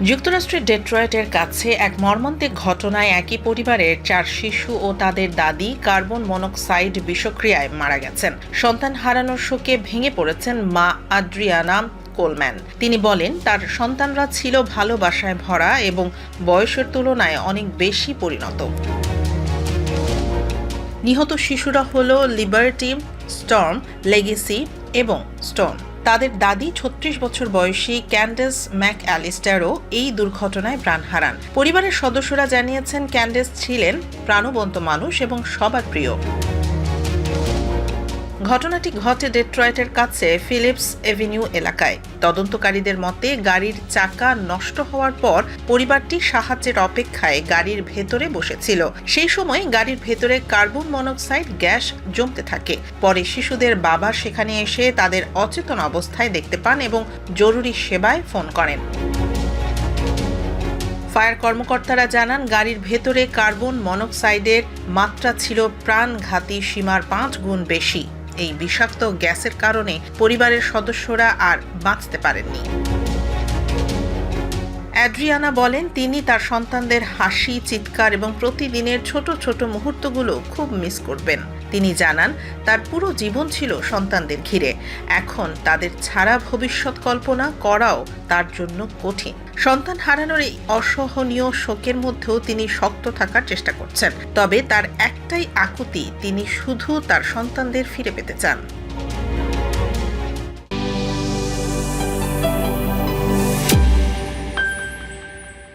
যুক্তরাষ্ট্রের ডেট্রয়েটের কাছে এক মর্মান্তিক ঘটনায় একই পরিবারের 4 শিশু ও তাদের দাদি কার্বন মনোক্সাইড বিষক্রিয়ায় মারা গেছেন। সন্তান হারানোর শোকে ভেঙে পড়েছেন মা আদ্রিয়ানা কোলম্যান। তিনি বলেন, তার সন্তানরা ছিল ভালোবাসায় ভরা এবং বয়সের তুলনায় অনেক বেশি পরিণত। নিহত শিশুরা হল লিবার্টি, স্টর্ম, লেগেসি এবং স্টোন। তাদের দাদি 36 বছর বয়সী ক্যান্ডেস ম্যাকঅ্যালিস্টারও এই দুর্ঘটনায় প্রাণ হারান। পরিবারের সদস্যরা জানিয়েছেন, ক্যান্ডেস ছিলেন প্রাণবন্ত মানুষ এবং সবার প্রিয়। ঘটনাটি ঘটে ডেট্রয়েটের কাছে ফিলিপস এভিনিউ এলাকায়। তদন্তকারীদের মতে, গাড়ির চাকা নষ্ট হওয়ার পর পরিবারটি সাহায্যের অপেক্ষায় গাড়ির ভেতরে বসেছিল। সেই সময় গাড়ির ভেতরে কার্বন মনোক্সাইড গ্যাস জমতে থাকে। পরে শিশুদের বাবা সেখানে এসে তাদের অচেতন অবস্থায় দেখতে পান এবং জরুরি সেবায় ফোন করেন। ফায়ার কর্মকর্তারা জানান, গাড়ির ভেতরে কার্বন মনোক্সাইডের মাত্রা ছিল প্রাণঘাতী সীমার 5 গুণ বেশি। এই বিষাক্ত গ্যাসের কারণে পরিবারের সদস্যরা আর বাঁচতে পারেননি। অ্যাড্রিয়ানা বলেন, তিনি তার সন্তানদের হাসি, চিৎকার এবং প্রতিদিনের ছোট ছোট মুহূর্তগুলো খুব মিস করবেন। তিনি জানান, তার পুরো জীবন ছিল সন্তানদের ঘিরে। এখন তাদের ছাড়া ভবিষ্যৎ কল্পনা করাও তার জন্য কঠিন। সন্তান হারানোর এই অসহনীয় শোকের মধ্যেও তিনি শক্ত থাকার চেষ্টা করছেন। তবে তার একটাই আকুতি, তিনি শুধু তার সন্তানদের ফিরে পেতে চান।